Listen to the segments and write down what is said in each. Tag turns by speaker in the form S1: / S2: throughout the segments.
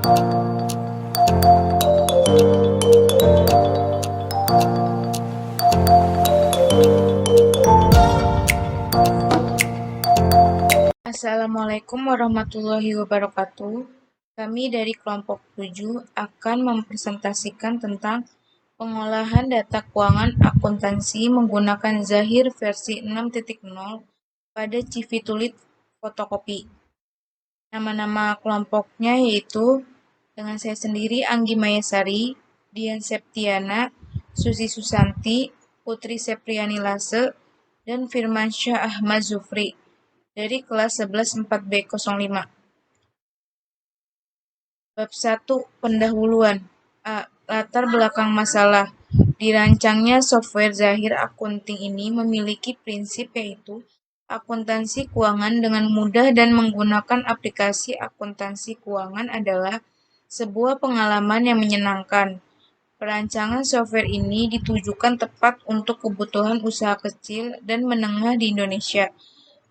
S1: Assalamualaikum warahmatullahi wabarakatuh. Kami dari kelompok 7 akan mempresentasikan tentang pengolahan data keuangan akuntansi menggunakan Zahir versi 6.0 pada Civitulit fotokopi. Nama-nama kelompoknya yaitu dengan saya sendiri Anggi Mayasari, Dian Septiana, Susi Susanti, Putri Sepriani Lase, dan Firmansyah Ahmad Zufri dari kelas 11 4B05. Bab 1. Pendahuluan. A. Latar belakang masalah. Dirancangnya software Zahir Accounting ini memiliki prinsip yaitu akuntansi keuangan dengan mudah dan menggunakan aplikasi akuntansi keuangan adalah sebuah pengalaman yang menyenangkan. Perancangan software ini ditujukan tepat untuk kebutuhan usaha kecil dan menengah di Indonesia.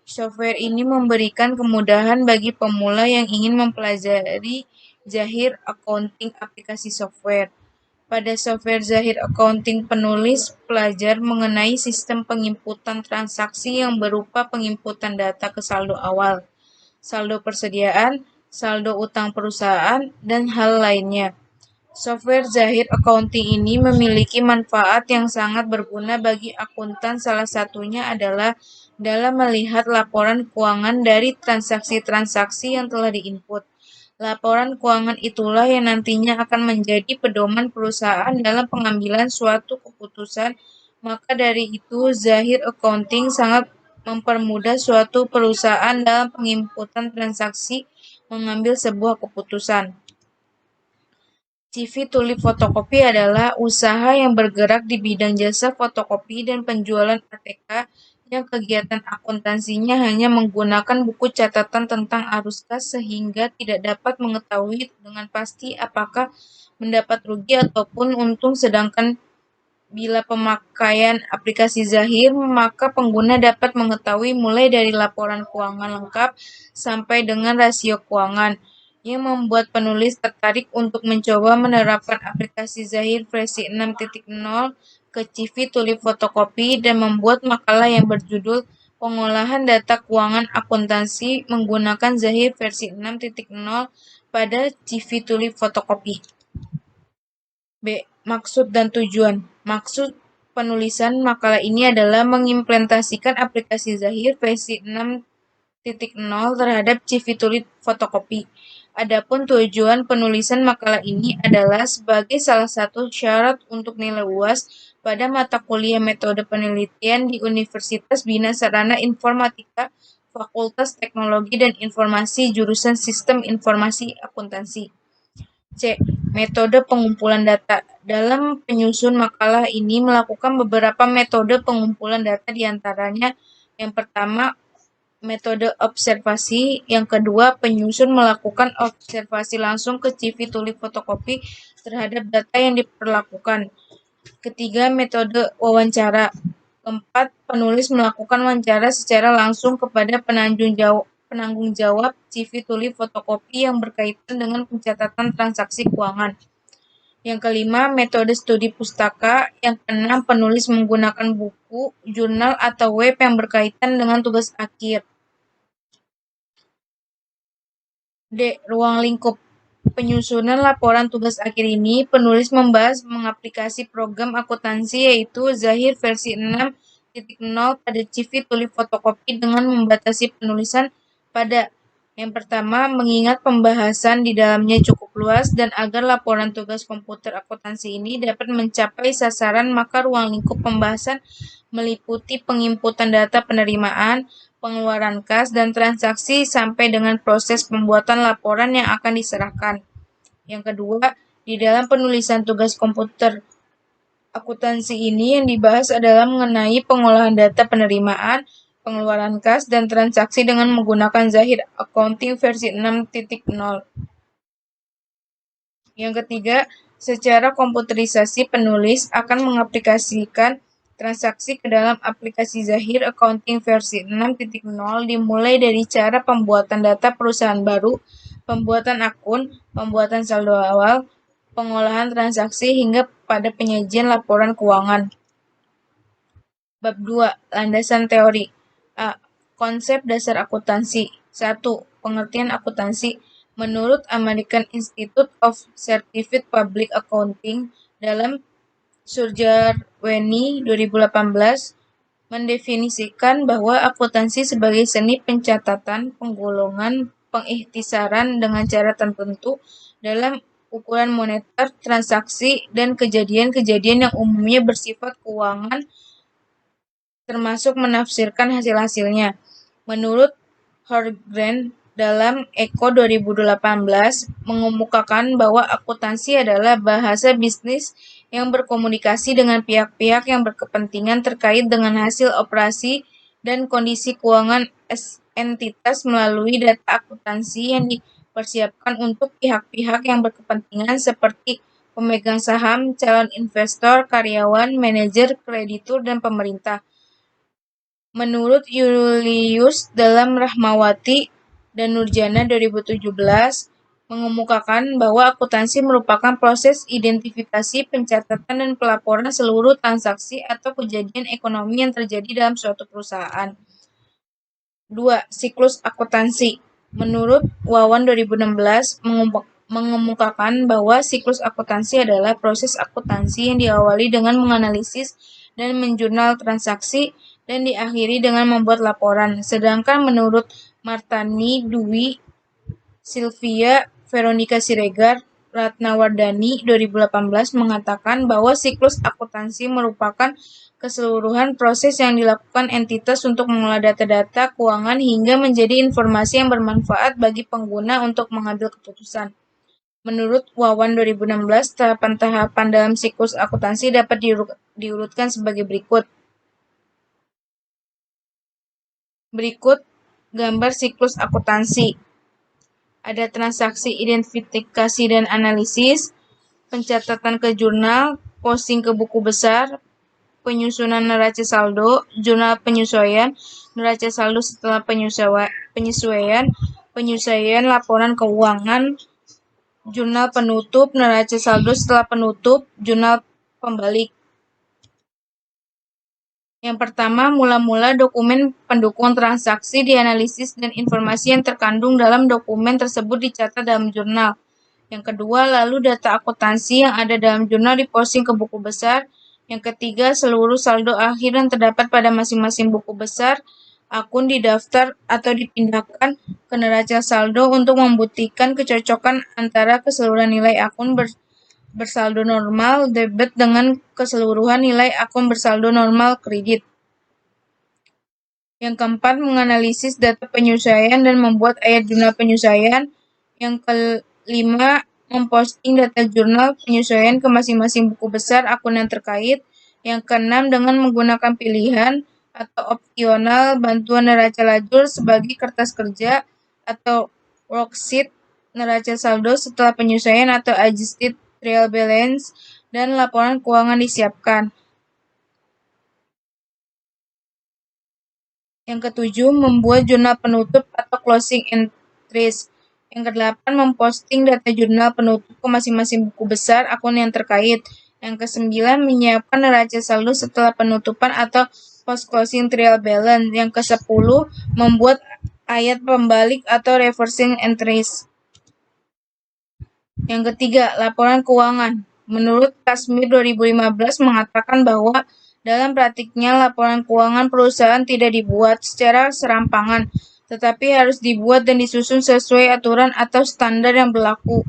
S1: Software ini memberikan kemudahan bagi pemula yang ingin mempelajari Zahir Accounting aplikasi software. Pada software Zahir Accounting, penulis belajar mengenai sistem penginputan transaksi yang berupa penginputan data ke saldo awal, saldo persediaan, saldo utang perusahaan, dan hal lainnya. Software Zahir Accounting ini memiliki manfaat yang sangat berguna bagi akuntan. Salah satunya adalah dalam melihat laporan keuangan dari transaksi-transaksi yang telah diinput. Laporan keuangan itulah yang nantinya akan menjadi pedoman perusahaan dalam pengambilan suatu keputusan. Maka dari itu, Zahir Accounting sangat mempermudah suatu perusahaan dalam penginputan transaksi mengambil sebuah keputusan. Civitulit Fotokopi adalah usaha yang bergerak di bidang jasa fotokopi dan penjualan ATK yang kegiatan akuntansinya hanya menggunakan buku catatan tentang arus kas sehingga tidak dapat mengetahui dengan pasti apakah mendapat rugi ataupun untung. Sedangkan bila pemakaian aplikasi Zahir, maka pengguna dapat mengetahui mulai dari laporan keuangan lengkap sampai dengan rasio keuangan, yang membuat penulis tertarik untuk mencoba menerapkan aplikasi Zahir versi 6.0 ke Civitulit Fotokopi dan membuat makalah yang berjudul Pengolahan Data Keuangan Akuntansi Menggunakan Zahir versi 6.0 pada Civitulit Fotokopi. B. Maksud dan tujuan. Maksud penulisan makalah ini adalah mengimplementasikan aplikasi Zahir versi 6.0 terhadap Civitulit Fotokopi. Adapun tujuan penulisan makalah ini adalah sebagai salah satu syarat untuk nilai UAS pada mata kuliah metode penelitian di Universitas Bina Sarana Informatika, Fakultas Teknologi dan Informasi, jurusan Sistem Informasi Akuntansi. C. Metode pengumpulan data. Dalam penyusun makalah ini melakukan beberapa metode pengumpulan data, diantaranya yang pertama, metode observasi, yang kedua, penyusun melakukan observasi langsung ke Civitulit Fotokopi terhadap data yang diperlakukan. Ketiga, metode wawancara. Keempat, penulis melakukan wawancara secara langsung kepada penanggung jawab Civitulit Fotokopi yang berkaitan dengan pencatatan transaksi keuangan. Yang kelima, metode studi pustaka. Yang keenam, penulis menggunakan buku, jurnal, atau web yang berkaitan dengan tugas akhir. D. Ruang lingkup. Penyusunan laporan tugas akhir ini, penulis membahas mengaplikasi program akuntansi yaitu Zahir versi 6.0 pada Civitulit Fotokopi dengan membatasi penulisan pada yang pertama, mengingat pembahasan di dalamnya cukup luas dan agar laporan tugas komputer akuntansi ini dapat mencapai sasaran, maka ruang lingkup pembahasan meliputi penginputan data penerimaan, pengeluaran kas, dan transaksi sampai dengan proses pembuatan laporan yang akan diserahkan. Yang kedua, di dalam penulisan tugas komputer akuntansi ini yang dibahas adalah mengenai pengolahan data penerimaan, pengeluaran kas, dan transaksi dengan menggunakan Zahir Accounting versi 6.0. Yang ketiga, secara komputerisasi penulis akan mengaplikasikan transaksi ke dalam aplikasi Zahir Accounting versi 6.0 dimulai dari cara pembuatan data perusahaan baru pembuatan akun, pembuatan saldo awal, pengolahan transaksi hingga pada penyajian laporan keuangan. Bab 2. Landasan teori. A. Konsep dasar akuntansi. 1. Pengertian akuntansi. Menurut American Institute of Certified Public Accounting dalam Surjarweni 2018 mendefinisikan bahwa akuntansi sebagai seni pencatatan, penggolongan, pengikhtisaran dengan cara tertentu dalam ukuran moneter, transaksi, dan kejadian-kejadian yang umumnya bersifat keuangan termasuk menafsirkan hasil-hasilnya. Menurut Horgren dalam Eko 2018 mengemukakan bahwa akuntansi adalah bahasa bisnis yang berkomunikasi dengan pihak-pihak yang berkepentingan terkait dengan hasil operasi dan kondisi keuangan entitas melalui data akuntansi yang dipersiapkan untuk pihak-pihak yang berkepentingan seperti pemegang saham, calon investor, karyawan, manajer, kreditur, dan pemerintah. Menurut Julius dalam Rahmawati dan Nurjana 2017 mengemukakan bahwa akuntansi merupakan proses identifikasi, pencatatan, dan pelaporan seluruh transaksi atau kejadian ekonomi yang terjadi dalam suatu perusahaan. 2. Siklus akuntansi. Menurut Wawan 2016 mengemukakan bahwa siklus akuntansi adalah proses akuntansi yang diawali dengan menganalisis dan menjurnal transaksi dan diakhiri dengan membuat laporan. Sedangkan menurut Martani Dwi, Sylvia Veronica Siregar, Ratnawardani 2018 mengatakan bahwa siklus akuntansi merupakan keseluruhan proses yang dilakukan entitas untuk mengolah data-data keuangan hingga menjadi informasi yang bermanfaat bagi pengguna untuk mengambil keputusan. Menurut Wawan 2016, tahapan-tahapan dalam siklus akuntansi dapat diurutkan sebagai berikut. Berikut gambar siklus akuntansi. Ada transaksi identifikasi dan analisis, pencatatan ke jurnal, posting ke buku besar, penyusunan neraca saldo, jurnal penyesuaian, neraca saldo setelah penyesuaian, penyelesaian laporan keuangan, jurnal penutup, neraca saldo setelah penutup, jurnal pembalik. Yang pertama, mula-mula dokumen pendukung transaksi dianalisis dan informasi yang terkandung dalam dokumen tersebut dicatat dalam jurnal. Yang kedua, lalu data akuntansi yang ada dalam jurnal diposting ke buku besar. Yang ketiga, seluruh saldo akhir yang terdapat pada masing-masing buku besar akun didaftar atau dipindahkan ke neraca saldo untuk membuktikan kecocokan antara keseluruhan nilai akun bersaldo normal debit dengan keseluruhan nilai akun bersaldo normal kredit. Yang keempat, menganalisis data penyesuaian dan membuat ayat jurnal penyesuaian. Yang kelima, memposting data jurnal penyesuaian ke masing-masing buku besar akun yang terkait. Yang keenam, dengan menggunakan pilihan atau opsional bantuan neraca lajur sebagai kertas kerja atau worksheet neraca saldo setelah penyesuaian atau adjusted trial balance dan laporan keuangan disiapkan. Yang ketujuh, membuat jurnal penutup atau closing entries. Yang kedelapan, memposting data jurnal penutup ke masing-masing buku besar akun yang terkait. Yang kesembilan, menyiapkan neraca saldo setelah penutupan atau post-closing trial balance. Yang kesepuluh, membuat ayat pembalik atau reversing entries. Yang ketiga, laporan keuangan. Menurut Kasmir 2015 mengatakan bahwa dalam praktiknya laporan keuangan perusahaan tidak dibuat secara serampangan, tetapi harus dibuat dan disusun sesuai aturan atau standar yang berlaku.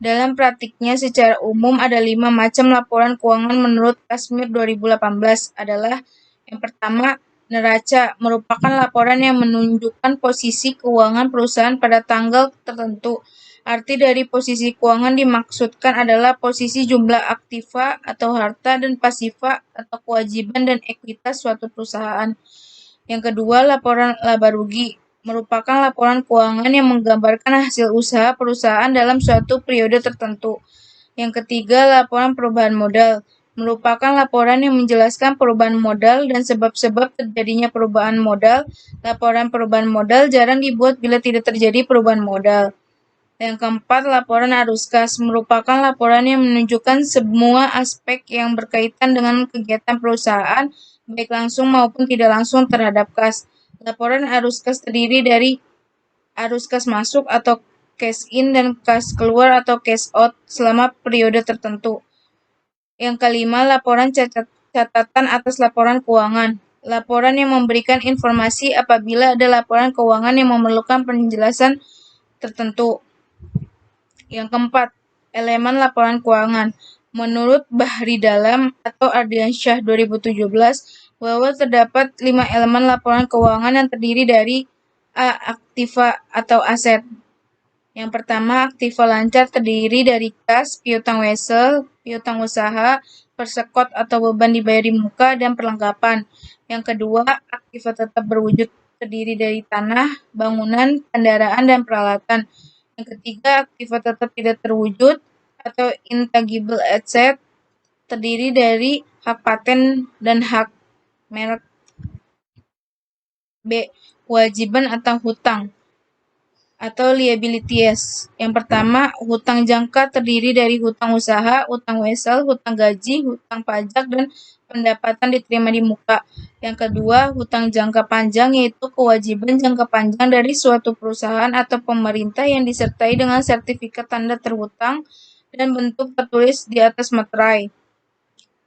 S1: Dalam praktiknya secara umum ada 5 macam laporan keuangan menurut Kasmir 2018 adalah yang pertama, neraca merupakan laporan yang menunjukkan posisi keuangan perusahaan pada tanggal tertentu. Arti dari posisi keuangan dimaksudkan adalah posisi jumlah aktiva atau harta dan pasifa atau kewajiban dan ekuitas suatu perusahaan. Yang kedua, laporan laba rugi merupakan laporan keuangan yang menggambarkan hasil usaha perusahaan dalam suatu periode tertentu. Yang ketiga, laporan perubahan modal merupakan laporan yang menjelaskan perubahan modal dan sebab-sebab terjadinya perubahan modal. Laporan perubahan modal jarang dibuat bila tidak terjadi perubahan modal. Yang keempat, laporan arus kas merupakan laporan yang menunjukkan semua aspek yang berkaitan dengan kegiatan perusahaan, baik langsung maupun tidak langsung terhadap kas. Laporan arus kas terdiri dari arus kas masuk atau cash in dan kas keluar atau cash out selama periode tertentu. Yang kelima, laporan catatan atas laporan keuangan. Laporan yang memberikan informasi apabila ada laporan keuangan yang memerlukan penjelasan tertentu. Yang keempat, elemen laporan keuangan. Menurut Bahri Dalam atau Ardiansyah 2017, bahwa terdapat 5 elemen laporan keuangan yang terdiri dari A. Aktiva atau aset. Yang pertama, aktiva lancar terdiri dari kas, piutang wesel, piutang usaha, persekot atau beban dibayar di muka, dan perlengkapan. Yang kedua, aktiva tetap berwujud terdiri dari tanah, bangunan, kendaraan, dan peralatan. Yang ketiga, aktiva tetap tidak terwujud atau intangible asset terdiri dari hak paten dan hak merek. B. Kewajiban atau hutang atau liabilities. Yang pertama, hutang jangka terdiri dari hutang usaha, hutang wesel, hutang gaji, hutang pajak, dan pendapatan diterima di muka. Yang kedua, hutang jangka panjang yaitu kewajiban jangka panjang dari suatu perusahaan atau pemerintah yang disertai dengan sertifikat tanda terhutang dan bentuk tertulis di atas materai.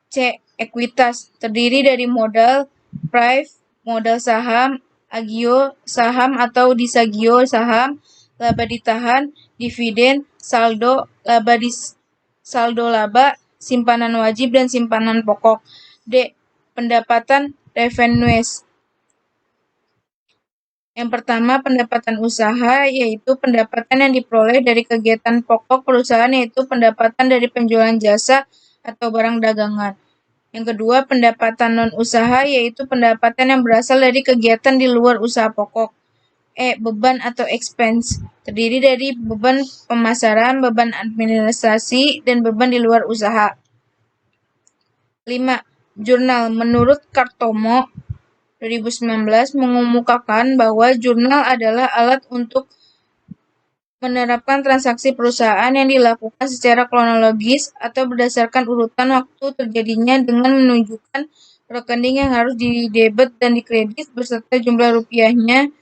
S1: C. Ekuitas terdiri dari modal, pref, modal saham, agio saham atau disagio saham, laba ditahan, dividen, saldo, saldo laba, simpanan wajib dan simpanan pokok. D. Pendapatan revenues. Yang pertama, pendapatan usaha, yaitu pendapatan yang diperoleh dari kegiatan pokok perusahaan, yaitu pendapatan dari penjualan jasa atau barang dagangan. Yang kedua, pendapatan non-usaha, yaitu pendapatan yang berasal dari kegiatan di luar usaha pokok. E. Beban atau expense, terdiri dari beban pemasaran, beban administrasi, dan beban di luar usaha. 5. Jurnal. Menurut Kartomo 2019 mengemukakan bahwa jurnal adalah alat untuk menerapkan transaksi perusahaan yang dilakukan secara kronologis atau berdasarkan urutan waktu terjadinya dengan menunjukkan rekening yang harus didebet dan dikredit beserta jumlah rupiahnya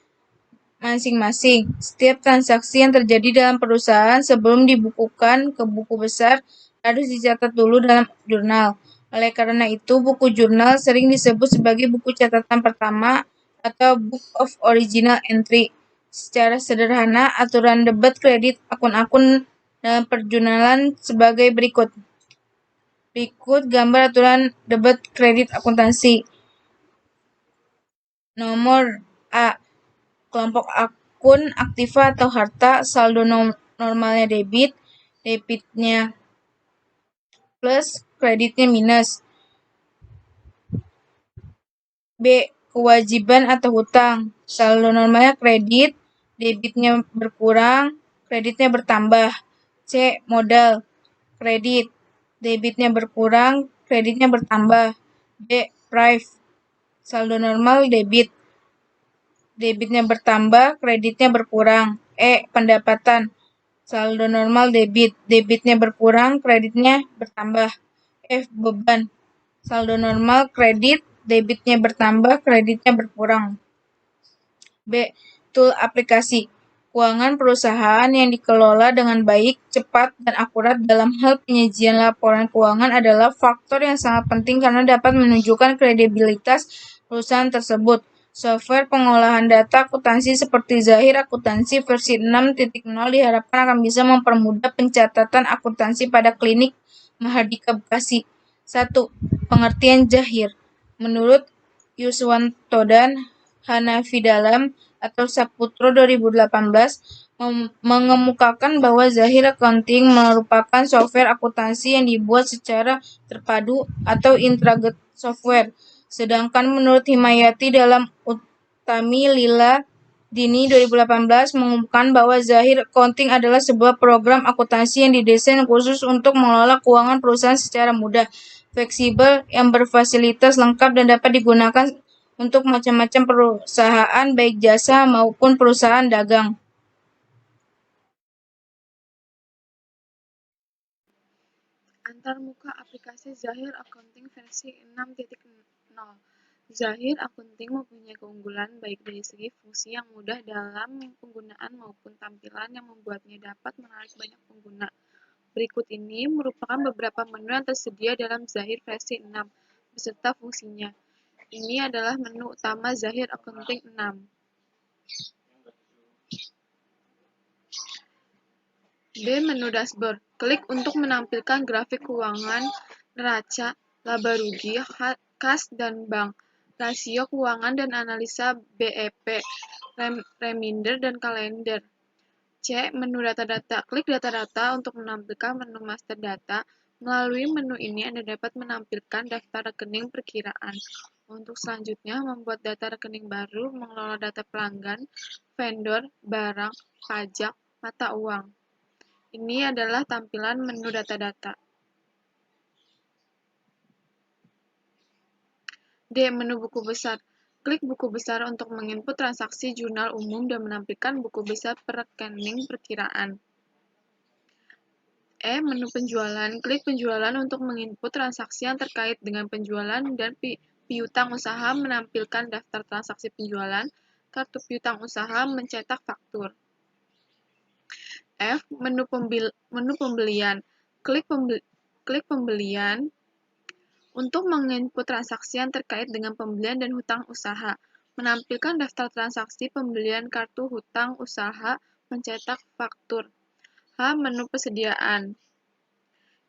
S1: masing-masing. Setiap transaksi yang terjadi dalam perusahaan sebelum dibukukan ke buku besar harus dicatat dulu dalam jurnal. Oleh karena itu, buku jurnal sering disebut sebagai buku catatan pertama atau Book of Original Entry. Secara sederhana, aturan debit kredit akun-akun dalam perjurnalan sebagai berikut. Berikut gambar aturan debit kredit akuntansi. Nomor A. Kelompok akun aktiva atau harta, saldo normalnya debit, debitnya plus, kreditnya minus. B. Kewajiban atau hutang, saldo normalnya kredit, debitnya berkurang, kreditnya bertambah. C. Modal, kredit, debitnya berkurang, kreditnya bertambah. D. Price, saldo normal debit, debitnya bertambah, kreditnya berkurang. E. Pendapatan, saldo normal debit, debitnya berkurang, kreditnya bertambah. F. Beban, saldo normal kredit, debitnya bertambah, kreditnya berkurang. B. Tool aplikasi. Keuangan perusahaan yang dikelola dengan baik, cepat, dan akurat dalam hal penyajian laporan keuangan adalah faktor yang sangat penting karena dapat menunjukkan kredibilitas perusahaan tersebut. Software pengolahan data akuntansi seperti Zahir Akuntansi versi 6.0 diharapkan akan bisa mempermudah pencatatan akuntansi pada klinik Mahardika Bekasi. 1. Pengertian Zahir. Menurut Yuswanto dan Hanafi Dalam atau Saputro 2018 mengemukakan bahwa Zahir Accounting merupakan software akuntansi yang dibuat secara terpadu atau integrated software. Sedangkan menurut Himayati dalam Utami Lila Dini 2018 mengumumkan bahwa Zahir Accounting adalah sebuah program akuntansi yang didesain khusus untuk mengelola keuangan perusahaan secara mudah, fleksibel, yang berfasilitas lengkap dan dapat digunakan untuk macam-macam perusahaan baik jasa maupun perusahaan dagang.
S2: Antarmuka aplikasi Zahir Accounting versi 6.0. Zahir Accounting mempunyai keunggulan baik dari segi fungsi yang mudah dalam penggunaan maupun tampilan yang membuatnya dapat menarik banyak pengguna. Berikut ini merupakan beberapa menu yang tersedia dalam Zahir versi 6 beserta fungsinya. Ini adalah menu utama Zahir Accounting 6. B. Menu dashboard. Klik untuk menampilkan grafik keuangan, neraca, laba rugi, kas dan bank, rasio keuangan dan analisa BEP, reminder dan kalender. C. Menu data-data. Klik data-data untuk menampilkan menu master data. Melalui menu ini Anda dapat menampilkan daftar rekening perkiraan. Untuk selanjutnya, membuat data rekening baru, mengelola data pelanggan, vendor, barang, pajak, mata uang. Ini adalah tampilan menu data-data. D. Menu buku besar. Klik buku besar untuk menginput transaksi jurnal umum dan menampilkan buku besar per rekening perkiraan. E. Menu penjualan. Klik penjualan untuk menginput transaksi yang terkait dengan penjualan dan piutang usaha, menampilkan daftar transaksi penjualan, kartu piutang usaha, mencetak faktur. F. Menu pembelian. Klik pembelian untuk menginput transaksi yang terkait dengan pembelian dan hutang usaha, menampilkan daftar transaksi pembelian kartu hutang usaha, mencetak faktur. H. Menu persediaan.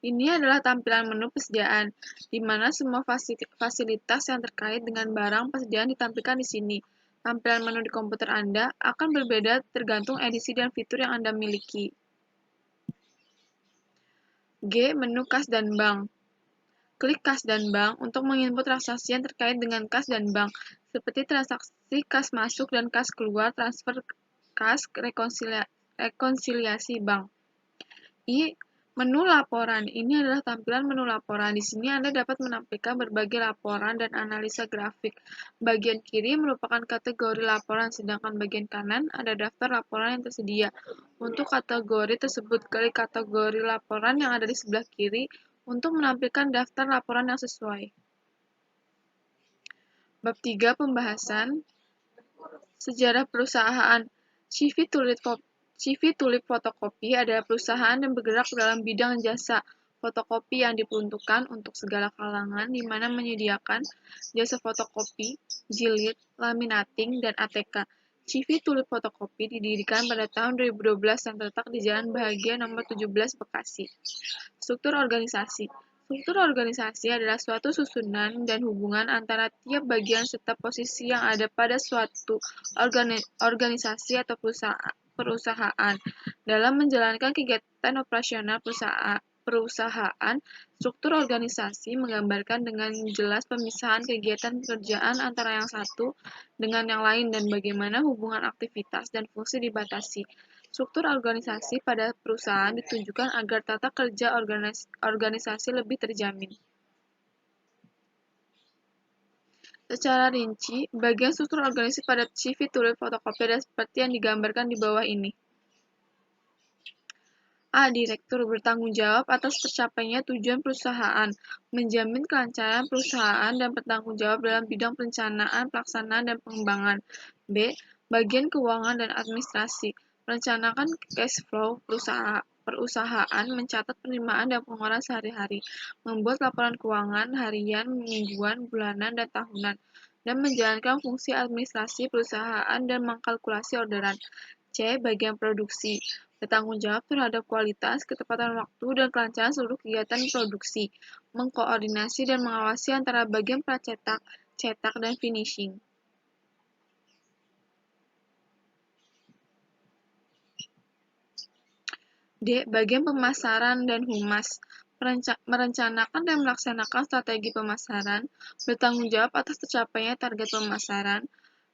S2: Ini adalah tampilan menu persediaan, di mana semua fasilitas yang terkait dengan barang persediaan ditampilkan di sini. Tampilan menu di komputer Anda akan berbeda tergantung edisi dan fitur yang Anda miliki. G. Menu kas dan bank. Klik kas dan bank untuk menginput transaksi yang terkait dengan kas dan bank, seperti transaksi kas masuk dan kas keluar, transfer kas, rekonsiliasi bank. I. Menu laporan. Ini adalah tampilan menu laporan. Di sini Anda dapat menampilkan berbagai laporan dan analisa grafik. Bagian kiri merupakan kategori laporan, sedangkan bagian kanan ada daftar laporan yang tersedia. Untuk kategori tersebut, klik kategori laporan yang ada di sebelah kiri untuk menampilkan daftar laporan yang sesuai. Bab 3. Pembahasan sejarah perusahaan. CV Tulip Fotokopi adalah perusahaan yang bergerak dalam bidang jasa fotokopi yang diperuntukkan untuk segala kalangan, di mana menyediakan jasa fotokopi, jilid, laminating, dan ATK. CV Tulip Fotokopi didirikan pada tahun 2012 dan terletak di Jalan Bahagia nomor 17 Bekasi. Struktur organisasi. Struktur organisasi adalah suatu susunan dan hubungan antara tiap bagian serta posisi yang ada pada suatu organisasi atau perusahaan. Dalam menjalankan kegiatan operasional perusahaan, struktur organisasi menggambarkan dengan jelas pemisahan kegiatan pekerjaan antara yang satu dengan yang lain dan bagaimana hubungan aktivitas dan fungsi dibatasi. Struktur organisasi pada perusahaan ditujukan agar tata kerja organisasi lebih terjamin. Secara rinci, bagian struktur organisasi pada CV Tulip Fotokopi adalah seperti yang digambarkan di bawah ini. A. Direktur bertanggung jawab atas tercapainya tujuan perusahaan, menjamin kelancaran perusahaan dan bertanggung jawab dalam bidang perencanaan, pelaksanaan, dan pengembangan. B. Bagian keuangan dan administrasi, merencanakan cash flow perusahaan, mencatat penerimaan dan pengeluaran sehari-hari, membuat laporan keuangan harian, mingguan, bulanan, dan tahunan, dan menjalankan fungsi administrasi perusahaan dan mengkalkulasi orderan. C. Bagian produksi, bertanggung jawab terhadap kualitas, ketepatan waktu, dan kelancaran seluruh kegiatan produksi, mengkoordinasi dan mengawasi antara bagian pracetak, cetak, dan finishing. D. Bagian pemasaran dan humas, merencanakan dan melaksanakan strategi pemasaran, bertanggung jawab atas tercapainya target pemasaran,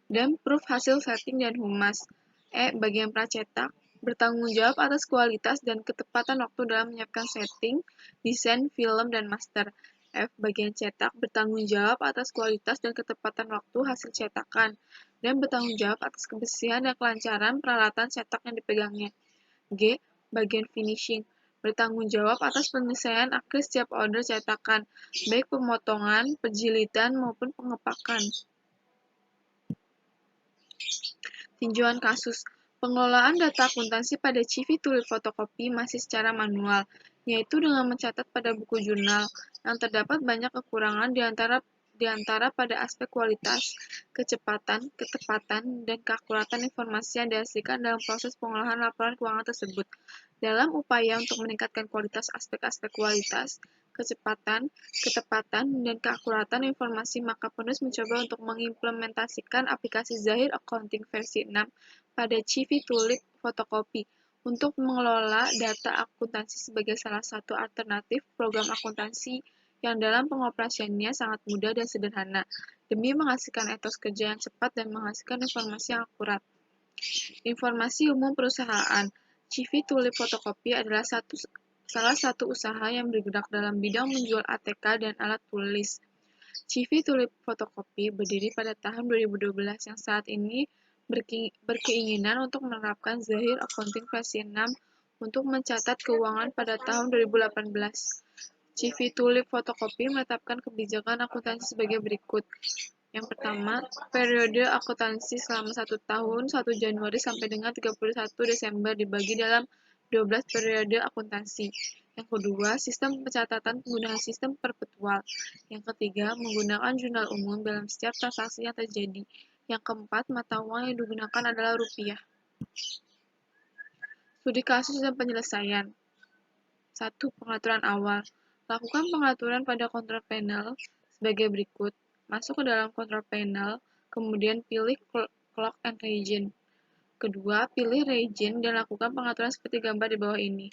S2: dan proof hasil setting dan humas. E. Bagian pracetak, bertanggung jawab atas kualitas dan ketepatan waktu dalam menyiapkan setting, desain, film, dan master. F. Bagian cetak, bertanggung jawab atas kualitas dan ketepatan waktu hasil cetakan, dan bertanggung jawab atas kebersihan dan kelancaran peralatan cetak yang dipegangnya. G. Bagian finishing, bertanggung jawab atas penyelesaian akhir setiap order cetakan, baik pemotongan, penjilitan, maupun pengepakan. Tinjauan kasus. Pengelolaan data akuntansi pada CV Tulip Fotokopi masih secara manual, yaitu dengan mencatat pada buku jurnal, yang terdapat banyak kekurangan di antara pada aspek kualitas, kecepatan, ketepatan, dan keakuratan informasi yang dihasilkan dalam proses pengolahan laporan keuangan tersebut. Dalam upaya untuk meningkatkan kualitas aspek-aspek kualitas, kecepatan, ketepatan, dan keakuratan informasi, maka penulis mencoba untuk mengimplementasikan aplikasi Zahir Accounting versi 6 pada CV Tulip Fotokopi untuk mengelola data akuntansi sebagai salah satu alternatif program akuntansi yang dalam pengoperasiannya sangat mudah dan sederhana, demi menghasilkan etos kerja yang cepat dan menghasilkan informasi yang akurat. Informasi umum perusahaan. CV Tulip Fotokopi adalah salah satu usaha yang bergerak dalam bidang menjual ATK dan alat tulis. CV Tulip Fotokopi berdiri pada tahun 2012 yang saat ini berkeinginan untuk menerapkan Zahir Accounting versi 6 untuk mencatat keuangan pada tahun 2018. CV Tulip Fotokopi menetapkan kebijakan akuntansi sebagai berikut. Yang pertama, periode akuntansi selama 1 tahun, 1 Januari sampai dengan 31 Desember dibagi dalam 12 periode akuntansi. Yang kedua, sistem pencatatan penggunaan sistem perpetual. Yang ketiga, menggunakan jurnal umum dalam setiap transaksi yang terjadi. Yang keempat, mata uang yang digunakan adalah rupiah. Studi kasus dan penyelesaian. 1. Pengaturan awal. Lakukan pengaturan pada control panel sebagai berikut. Masuk ke dalam control panel, kemudian pilih clock and region. Kedua, pilih region dan lakukan pengaturan seperti gambar di bawah ini.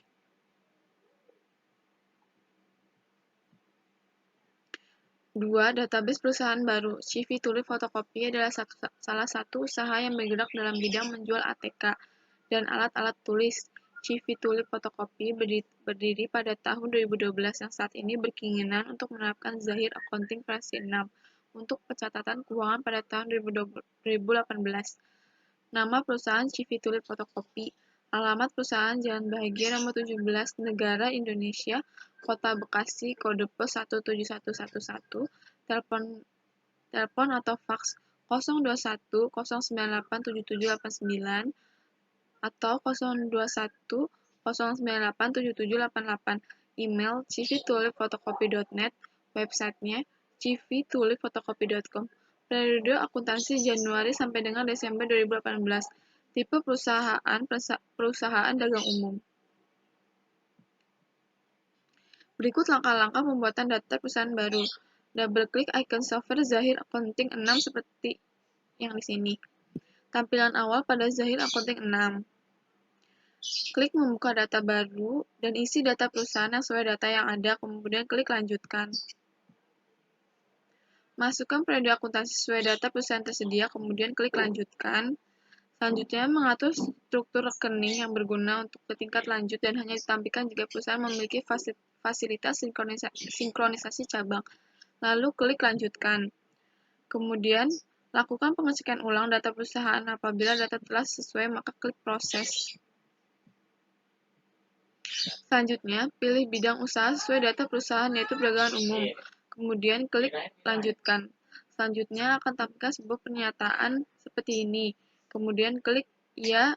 S2: Dua, database perusahaan baru. CV Tulip Fotokopi adalah salah satu usaha yang bergerak dalam bidang menjual ATK dan alat-alat tulis. CV Tulip Fotokopi berdiri pada tahun 2012 yang saat ini berkeinginan untuk menerapkan Zahir Accounting versi 6 untuk pencatatan keuangan pada tahun 2018. Nama perusahaan CV Tulip Fotokopi. Alamat perusahaan Jalan Bahagia nomor 17, Negara Indonesia, Kota Bekasi, kode pos 17111, telepon atau fax 021 098 7789 atau 021 098 7788, email cvtulipfotokopi.net, websitenya cvtulipfotokopi.com. Periode akuntansi Januari sampai dengan Desember 2018. Tipe perusahaan dagang umum. Berikut langkah-langkah pembuatan daftar perusahaan baru. Double-klik icon software Zahir Accounting 6 seperti yang di sini. Tampilan awal pada Zahir Accounting 6. Klik membuka data baru dan isi data perusahaan yang sesuai data yang ada, kemudian klik lanjutkan. Masukkan periode akuntansi sesuai data perusahaan tersedia, kemudian klik lanjutkan. Selanjutnya, mengatur struktur rekening yang berguna untuk ke tingkat lanjut dan hanya ditampilkan jika perusahaan memiliki fasilitas sinkronisasi cabang. Lalu klik lanjutkan. Kemudian, lakukan pengecekan ulang data perusahaan. Apabila data telah sesuai, maka klik proses. Selanjutnya, pilih bidang usaha sesuai data perusahaan, yaitu perdagangan umum. Kemudian klik lanjutkan. Selanjutnya akan tampilkan sebuah pernyataan seperti ini. Kemudian klik ya,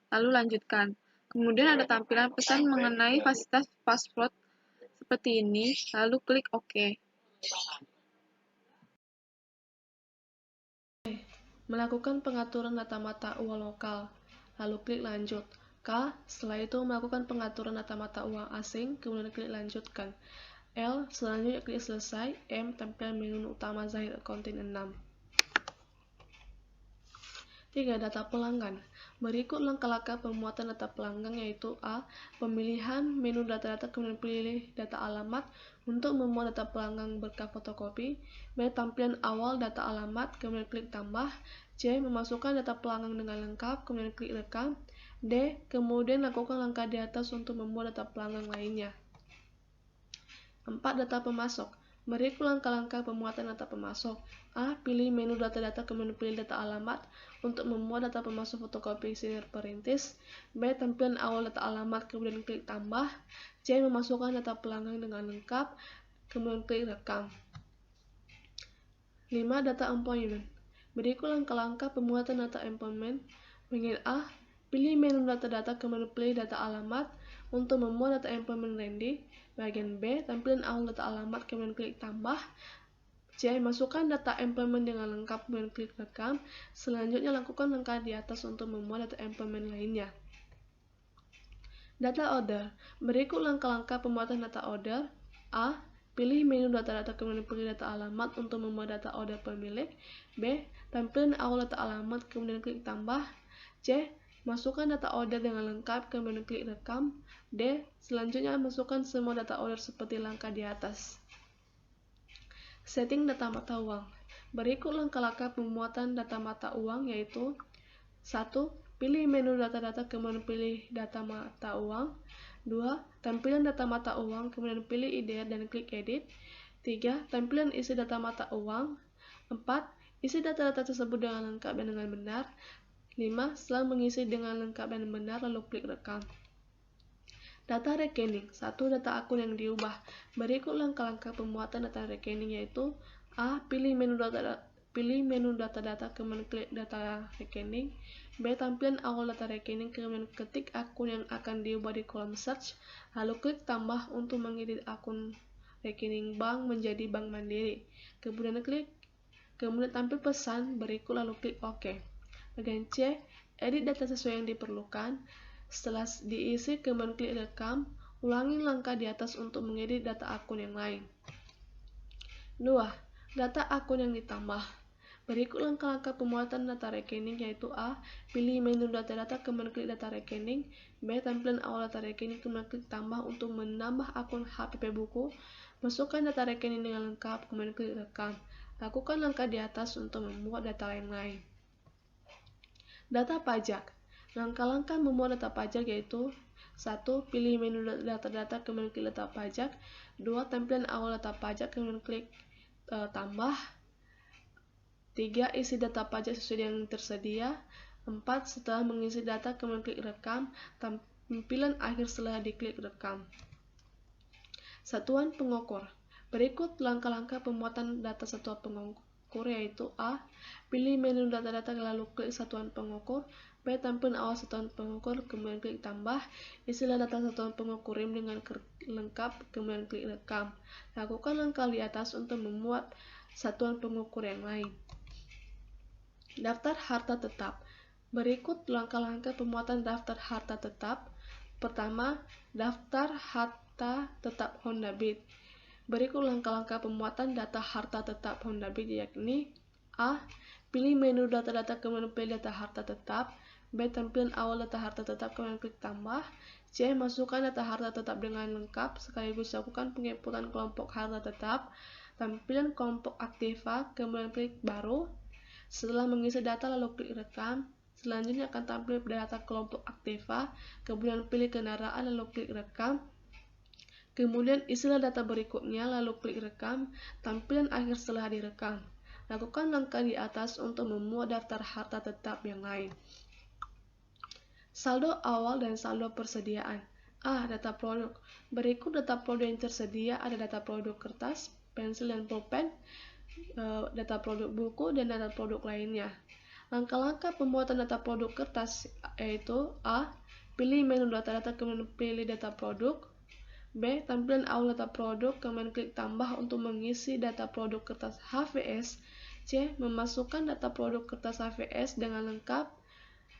S2: lalu lanjutkan. Kemudian ada tampilan pesan mengenai fasilitas password seperti ini, lalu klik OK.
S3: Melakukan pengaturan data mata uang lokal, lalu klik lanjut. K. Setelah itu melakukan pengaturan data mata uang asing, kemudian klik lanjutkan. L. Selanjutnya klik selesai. M. Tampilan menu utama Zahir Accounting 6. 3. Data pelanggan. Berikut langkah-langkah pembuatan data pelanggan, yaitu A. Pemilihan menu data-data, kemudian pilih data alamat untuk membuat data pelanggan berkah fotokopi. B. Tampilan awal data alamat, kemudian klik tambah. C. Memasukkan data pelanggan dengan lengkap, kemudian klik rekam. D. Kemudian lakukan langkah di atas untuk membuat data pelanggan lainnya. 4. Data pemasok. Berikut langkah-langkah pemuatan data pemasok. A. Pilih menu data-data, kemudian pilih data alamat untuk memuat data pemasok fotokopi sinar perintis. B. Tampilan awal data alamat, kemudian klik tambah. C. Memasukkan data pelanggan dengan lengkap, kemudian klik rekam. 5. Data employment. Berikut langkah-langkah pemuatan data employment. Bagian A. Pilih menu data-data, kemudian pilih data alamat untuk memuat data employment ready. Bagian B. Tampilan awal data alamat, kemudian klik tambah. C. Masukkan data employment dengan lengkap, kemudian klik rekam. Selanjutnya lakukan langkah di atas untuk memuat data employment lainnya. Data order. Berikut langkah-langkah pemuatan data order. A. Pilih menu data-data, kemudian pilih data alamat untuk memuat data order pemilik. B. Tampilan awal data alamat, kemudian klik tambah. C. Masukkan data order dengan lengkap, kemudian klik rekam. D. Selanjutnya masukkan semua data order seperti langkah di atas. Setting data mata uang. Berikut langkah-langkah pemuatan data mata uang yaitu 1. Pilih menu data-data, kemudian pilih data mata uang. 2. Tampilan data mata uang, kemudian pilih IDR dan klik edit. 3. Tampilan isi data mata uang. 4. Isi data-data tersebut dengan lengkap dan dengan benar. 5. Setelah mengisi dengan lengkap dan benar, lalu klik rekam. Data rekening. 1. Data akun yang diubah. Berikut langkah-langkah pemuatan data rekening yaitu A. Pilih menu data-data, kemudian klik data rekening. B. Tampilan awal data rekening, kemudian ketik akun yang akan diubah di kolom search, lalu klik tambah untuk mengedit akun rekening bank menjadi Bank Mandiri. Kemudian tampil pesan berikut, lalu klik OK. Bagian C. Edit data sesuai yang diperlukan. Setelah diisi, kemudian klik rekam. Ulangi langkah di atas untuk mengedit data akun yang lain. 2. Data akun yang ditambah. Berikut langkah-langkah pemuatan data rekening yaitu A. Pilih menu data-data, kemudian klik data rekening. B. Tampilan awal data rekening, kemudian klik tambah untuk menambah akun HPP buku. Masukkan data rekening dengan lengkap, kemudian klik rekam. Lakukan langkah di atas untuk membuat data yang lain. Data pajak. Langkah-langkah memuat data pajak yaitu 1. Pilih menu data-data, kemudian klik data pajak. 2. Tampilan awal data pajak, kemudian klik tambah. 3. Isi data pajak sesuai yang tersedia. 4. Setelah mengisi data, kemudian klik rekam. Tampilan akhir setelah diklik rekam. Satuan pengukur. Berikut langkah-langkah pemuatan data satuan pengukur yaitu A. Pilih menu data-data, lalu klik satuan pengukur. B. Tampilan awal satuan pengukur, kemudian klik tambah. Isilah data satuan pengukur RIM dengan lengkap, kemudian klik rekam. Lakukan langkah di atas untuk memuat satuan pengukur yang lain. Daftar harta tetap. Berikut langkah-langkah pemuatan daftar harta tetap. Pertama, daftar harta tetap Honda Beat. Berikut langkah-langkah pemuatan data harta tetap Honda Beat yakni A. Pilih menu data-data, kemudian pilih data harta tetap. B. Tampilan awal data harta tetap, kemudian klik tambah. C. Masukkan data harta tetap dengan lengkap, sekaligus lakukan penginputan kelompok harta tetap. Tampilan kelompok aktiva, kemudian klik baru. Setelah mengisi data, lalu klik rekam. Selanjutnya akan tampil data kelompok aktiva, kemudian pilih kendaraan, lalu klik rekam. Kemudian isilah data berikutnya, lalu klik rekam. Tampilan akhir setelah direkam. Lakukan langkah di atas untuk memuat daftar harta tetap yang lain. Saldo awal dan saldo persediaan. A. Data produk. Berikut data produk yang tersedia ada data produk kertas, pensil dan pulpen, data produk buku, dan data produk lainnya. Langkah-langkah pembuatan data produk kertas yaitu A. Pilih menu data-data, kemudian pilih data produk. B. Tampilan awal data produk, kemudian klik tambah untuk mengisi data produk kertas HVS. C. Memasukkan data produk kertas HVS dengan lengkap.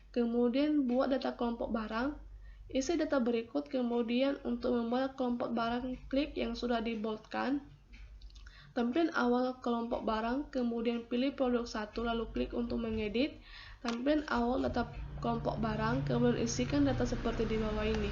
S3: Kemudian buat data kelompok barang. Isi data berikut, kemudian untuk membuat kelompok barang, klik yang sudah diboldkan. Tampilan awal kelompok barang, kemudian pilih produk 1, lalu klik untuk mengedit. Tampilan awal data kelompok barang, kemudian isikan data seperti di bawah ini.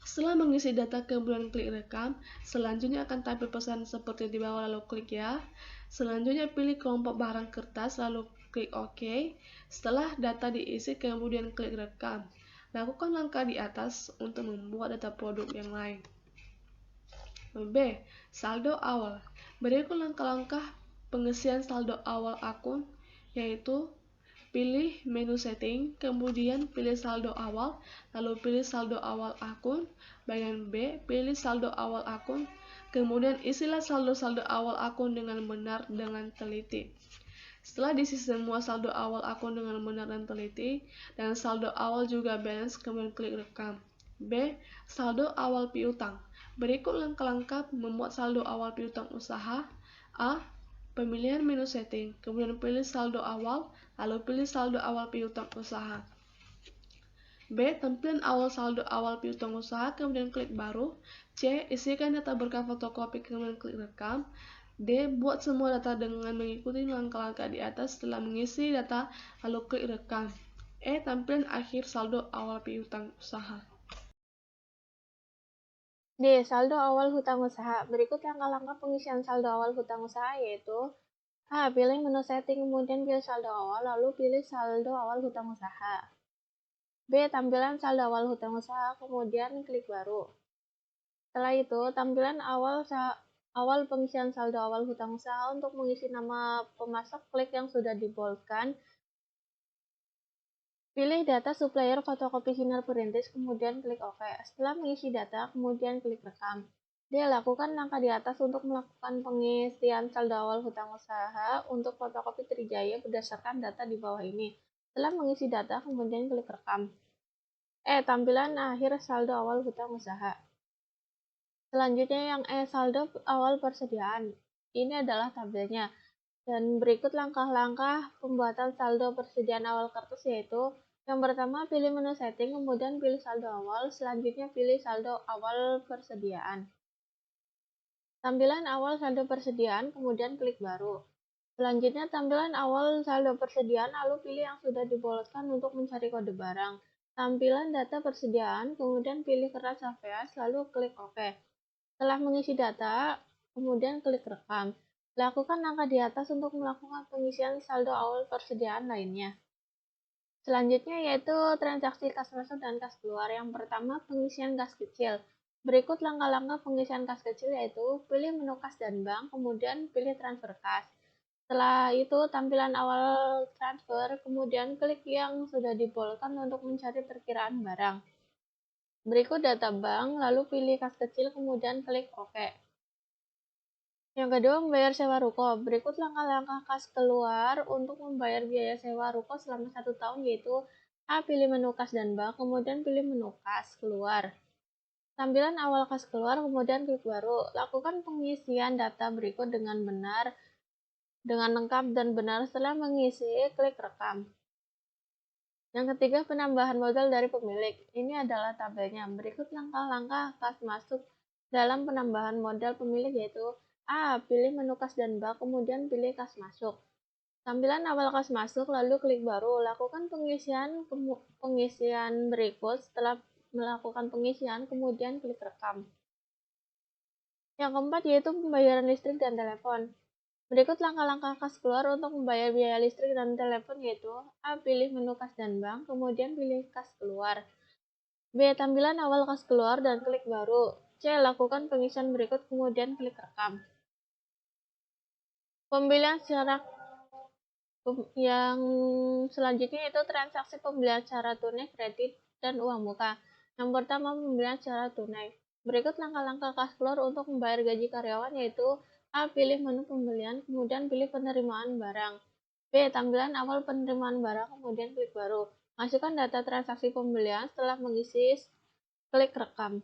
S3: Setelah mengisi data, kemudian klik rekam. Selanjutnya akan tampil pesan seperti di bawah, lalu klik ya. Selanjutnya pilih kelompok barang kertas, lalu klik OK. Setelah data diisi, kemudian klik rekam. Lakukan langkah di atas untuk membuat data produk yang lain. B. Saldo awal. Berikut langkah-langkah pengisian saldo awal akun, yaitu pilih menu setting, kemudian pilih saldo awal, lalu pilih saldo awal akun. Bagian B, pilih saldo awal akun, kemudian isilah saldo-saldo awal akun dengan benar dengan teliti. Setelah diisi semua saldo awal akun dengan benar dan teliti, dan saldo awal juga balance, kemudian klik rekam. B. Saldo awal piutang. Berikut langkah-langkah membuat saldo awal piutang usaha. A. Pemilihan menu setting, kemudian pilih saldo awal, lalu pilih saldo awal piutang usaha. B. Tampilan awal saldo awal piutang usaha, kemudian klik baru. C. Isikan data berkah fotokopi, kemudian klik rekam. D. Buat semua data dengan mengikuti langkah-langkah di atas. Setelah mengisi data, lalu klik rekam. E. Tampilan akhir saldo awal piutang usaha.
S4: D. Saldo awal hutang usaha. Berikut langkah-langkah pengisian saldo awal hutang usaha yaitu A. Pilih menu setting, kemudian pilih saldo awal, lalu pilih saldo awal hutang usaha. B. Tampilan saldo awal hutang usaha, kemudian klik baru. Setelah itu, tampilan awal pengisian saldo awal hutang usaha. Untuk mengisi nama pemasok, klik yang sudah diboldkan. Pilih data supplier fotokopi sinar perintis, kemudian klik OK. Setelah mengisi data, kemudian klik rekam. D. Lakukan langkah di atas untuk melakukan pengisian saldo awal hutang usaha untuk fotokopi Trijaya berdasarkan data di bawah ini. Setelah mengisi data, kemudian klik rekam. E. Tampilan akhir saldo awal hutang usaha. Selanjutnya yang E. Saldo awal persediaan. Ini adalah tabelnya. Dan berikut langkah-langkah pembuatan saldo persediaan awal kertas yaitu yang pertama pilih menu setting, kemudian pilih saldo awal, selanjutnya pilih saldo awal persediaan. Tampilan awal saldo persediaan, kemudian klik baru. Selanjutnya tampilan awal saldo persediaan, lalu pilih yang sudah diboloskan untuk mencari kode barang. Tampilan data persediaan, kemudian pilih kertas HVS, lalu klik OK. Setelah mengisi data, kemudian klik rekam. Lakukan langkah di atas untuk melakukan pengisian saldo awal persediaan lainnya. Selanjutnya yaitu transaksi kas masuk dan kas keluar. Yang pertama, pengisian kas kecil. Berikut langkah-langkah pengisian kas kecil yaitu pilih menu kas dan bank, kemudian pilih transfer kas. Setelah itu, tampilan awal transfer, kemudian klik yang sudah dibolkan untuk mencari perkiraan barang. Berikut data bank, lalu pilih kas kecil, kemudian klik OK. Yang kedua, membayar sewa ruko. Berikut langkah-langkah kas keluar untuk membayar biaya sewa ruko selama 1 tahun yaitu A. Pilih menu kas dan bank, kemudian pilih menu kas keluar. Tampilan awal kas keluar, kemudian klik baru. Lakukan pengisian data berikut dengan lengkap dan benar. Setelah mengisi, klik rekam. Yang ketiga, penambahan modal dari pemilik. Ini adalah tabelnya. Berikut langkah-langkah kas masuk dalam penambahan modal pemilik yaitu A. Pilih menu kas dan bank, kemudian pilih kas masuk. Tampilan awal kas masuk, lalu klik baru. Lakukan pengisian berikut. Setelah melakukan pengisian, kemudian klik rekam. Yang keempat yaitu pembayaran listrik dan telepon. Berikut langkah-langkah kas keluar untuk membayar biaya listrik dan telepon yaitu A. Pilih menu kas dan bank, kemudian pilih kas keluar. B. Tampilan awal kas keluar dan klik baru. C. Lakukan pengisian berikut, kemudian klik rekam. Pembelian secara yang selanjutnya itu transaksi pembelian secara tunai, kredit, dan uang muka. Yang pertama, pembelian secara tunai. Berikut langkah-langkah kas keluar untuk membayar gaji karyawan yaitu A. Pilih menu pembelian, kemudian pilih penerimaan barang. B. Tampilan awal penerimaan barang, kemudian klik baru. Masukkan data transaksi pembelian, setelah mengisi, klik rekam.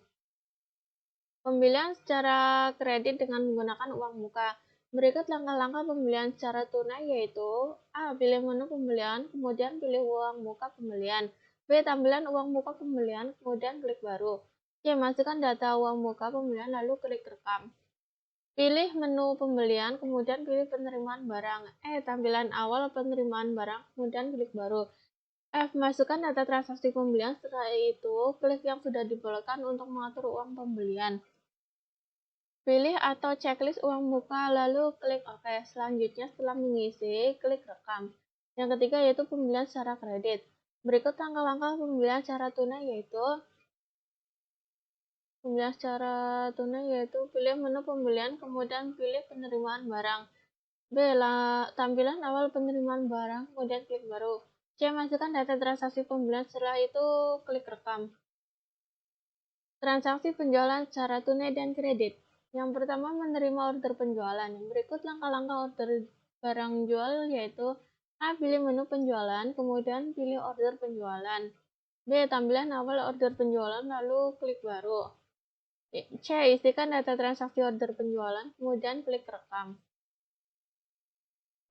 S4: Pembelian secara kredit dengan menggunakan uang muka. Berikut langkah-langkah pembelian secara tunai yaitu A. Pilih menu pembelian, kemudian pilih uang muka pembelian. B. Tampilan uang muka pembelian, kemudian klik baru. C. Masukkan data uang muka pembelian, lalu klik rekam. Pilih menu pembelian, kemudian pilih penerimaan barang. E. Tampilan awal penerimaan barang, kemudian klik baru. F. Masukkan data transaksi pembelian, setelah itu klik yang sudah dibolehkan untuk mengatur uang pembelian. Pilih atau checklist uang muka, lalu klik OK. Selanjutnya, setelah mengisi, klik rekam. Yang ketiga yaitu pembelian secara kredit. Berikut langkah-langkah pembelian secara tunai yaitu Pembelian secara tunai yaitu pilih menu pembelian, kemudian pilih penerimaan barang. B. Tampilan awal penerimaan barang, kemudian klik baru. C. Masukkan data transaksi pembelian, setelah itu klik rekam. Transaksi penjualan secara tunai dan kredit. Yang pertama, menerima order penjualan. Berikut langkah-langkah order barang jual yaitu A. Pilih menu penjualan, kemudian pilih order penjualan. B. Tampilan awal order penjualan, lalu klik baru. C. Isikan data transaksi order penjualan, kemudian klik rekam.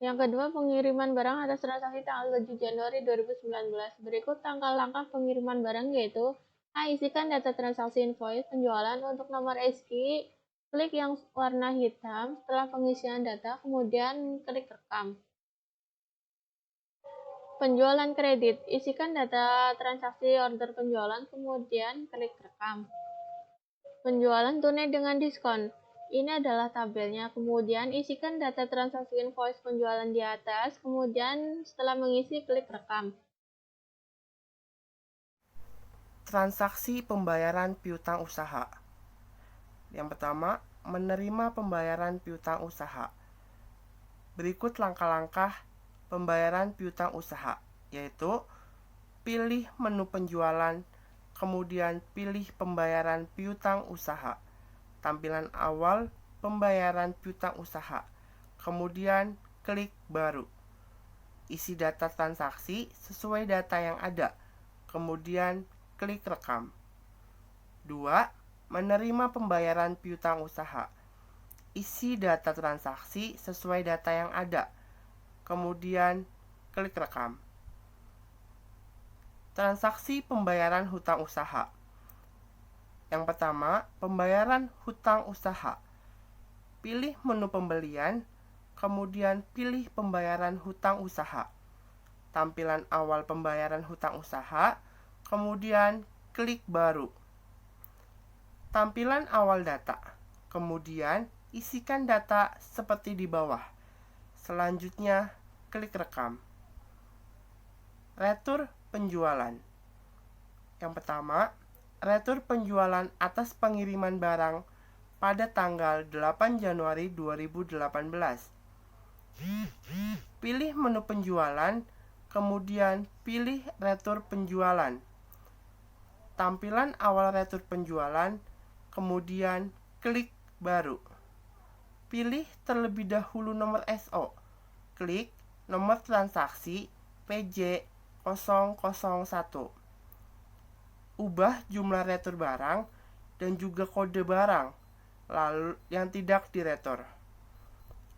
S4: Yang kedua, pengiriman barang atas transaksi tanggal 7 Januari 2019. Berikut langkah-langkah pengiriman barang yaitu A. Isikan data transaksi invoice penjualan untuk nomor SKI. Klik yang warna hitam setelah pengisian data, kemudian klik rekam. Penjualan kredit. Isikan data transaksi order penjualan, kemudian klik rekam. Penjualan tunai dengan diskon. Ini adalah tabelnya. Kemudian isikan data transaksi invoice penjualan di atas. Kemudian setelah mengisi, klik rekam.
S5: Transaksi pembayaran piutang usaha. Yang pertama, menerima pembayaran piutang usaha. Berikut langkah-langkah pembayaran piutang usaha, yaitu pilih menu penjualan, kemudian pilih pembayaran piutang usaha. Tampilan awal pembayaran piutang usaha, kemudian klik baru. Isi data transaksi sesuai data yang ada, kemudian klik rekam. 2. Menerima pembayaran piutang usaha. Isi data transaksi sesuai data yang ada, kemudian klik rekam. Transaksi pembayaran hutang usaha. Yang pertama, pembayaran hutang usaha. Pilih menu pembelian, kemudian pilih pembayaran hutang usaha. Tampilan awal pembayaran hutang usaha, kemudian klik baru. Tampilan awal data, kemudian isikan data seperti di bawah. Selanjutnya, klik rekam. Retur penjualan. Yang pertama, retur penjualan atas pengiriman barang pada tanggal 8 Januari 2018. Pilih menu penjualan, kemudian pilih retur penjualan. Tampilan awal retur penjualan, kemudian klik baru. Pilih terlebih dahulu nomor SO. Klik nomor transaksi PJ001. Ubah jumlah retur barang dan juga kode barang lalu yang tidak diretur.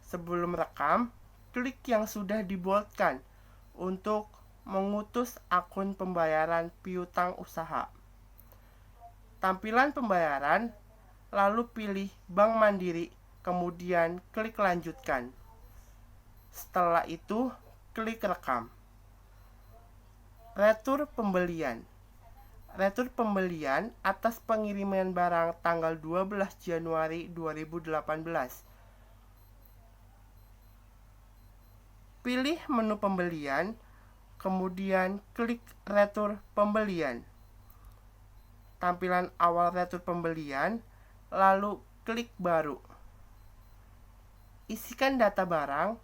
S5: Sebelum rekam, klik yang sudah diboldkan untuk mengutus akun pembayaran piutang usaha. Tampilan pembayaran, lalu pilih Bank Mandiri, kemudian klik lanjutkan. Setelah itu, klik rekam. Retur pembelian. Retur pembelian atas pengiriman barang tanggal 12 Januari 2018. Pilih menu pembelian, kemudian klik retur pembelian. Tampilan awal retur pembelian, lalu klik baru. Isikan data barang,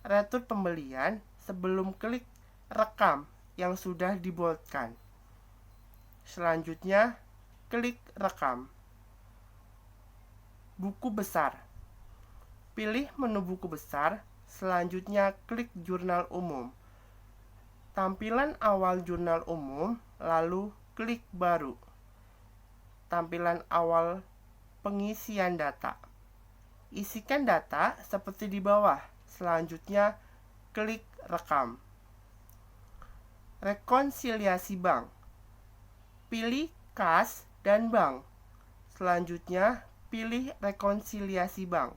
S5: retur pembelian sebelum klik rekam yang sudah diboldkan. Selanjutnya, klik rekam. Buku besar. Pilih menu buku besar, selanjutnya klik jurnal umum. Tampilan awal jurnal umum, lalu klik baru. Tampilan awal pengisian data. Isikan data seperti di bawah. Selanjutnya, klik rekam. Rekonsiliasi bank. Pilih kas dan bank. Selanjutnya, pilih rekonsiliasi bank.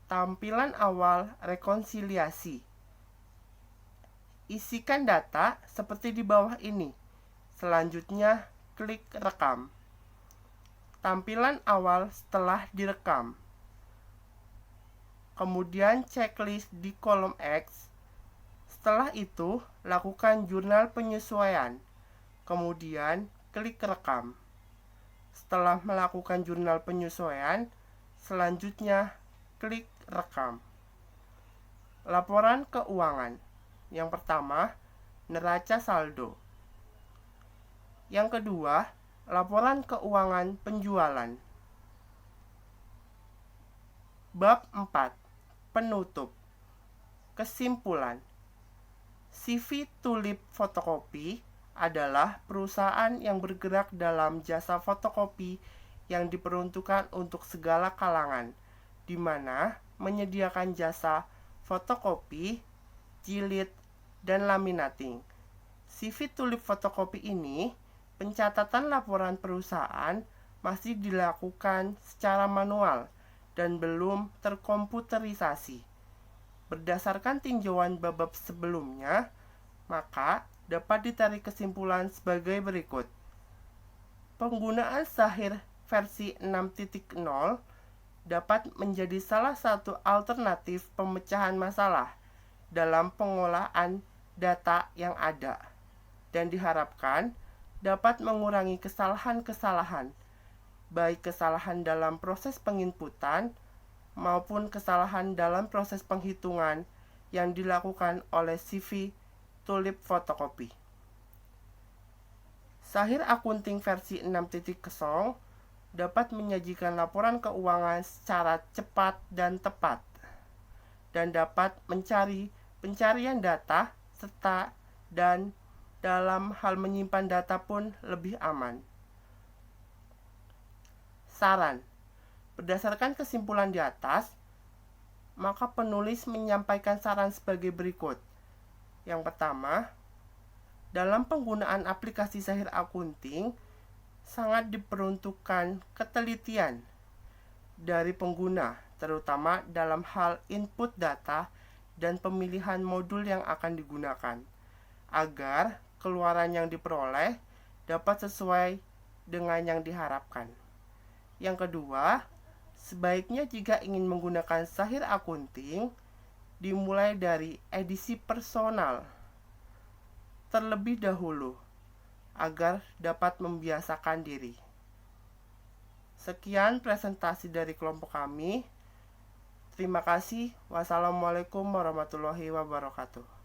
S5: Tampilan awal rekonsiliasi. Isikan data seperti di bawah ini. Selanjutnya, klik rekam. Tampilan awal setelah direkam. Kemudian checklist di kolom X. Setelah itu, lakukan jurnal penyesuaian. Kemudian, klik rekam. Setelah melakukan jurnal penyesuaian, selanjutnya klik rekam. Laporan keuangan. Yang pertama, neraca saldo. Yang kedua, laporan keuangan penjualan. Bab 4. Penutup. Kesimpulan. CV Tulip Fotokopi adalah perusahaan yang bergerak dalam jasa fotokopi yang diperuntukkan untuk segala kalangan, di mana menyediakan jasa fotokopi, jilid, dan laminating. CV Tulip Fotokopi ini, pencatatan laporan perusahaan masih dilakukan secara manual dan belum terkomputerisasi. Berdasarkan tinjauan bab sebelumnya, maka dapat ditarik kesimpulan sebagai berikut. Penggunaan Sahir versi 6.0 dapat menjadi salah satu alternatif pemecahan masalah dalam pengolahan data yang ada, dan diharapkan dapat mengurangi kesalahan-kesalahan, baik kesalahan dalam proses penginputan maupun kesalahan dalam proses penghitungan yang dilakukan oleh CV Tulip Fotokopi. Sahir Akunting versi 6.0 dapat menyajikan laporan keuangan secara cepat dan tepat, dan dapat mencari pencarian data serta dan dalam hal menyimpan data pun lebih aman. Saran. Berdasarkan kesimpulan di atas, maka penulis menyampaikan saran sebagai berikut. Yang pertama, dalam penggunaan aplikasi Sahir Akunting, sangat diperuntukkan ketelitian dari pengguna, terutama dalam hal input data dan pemilihan modul yang akan digunakan, agar keluaran yang diperoleh dapat sesuai dengan yang diharapkan. Yang kedua, sebaiknya jika ingin menggunakan Sahir Akunting, dimulai dari edisi personal terlebih dahulu, agar dapat membiasakan diri. Sekian presentasi dari kelompok kami. Terima kasih. Wassalamualaikum warahmatullahi wabarakatuh.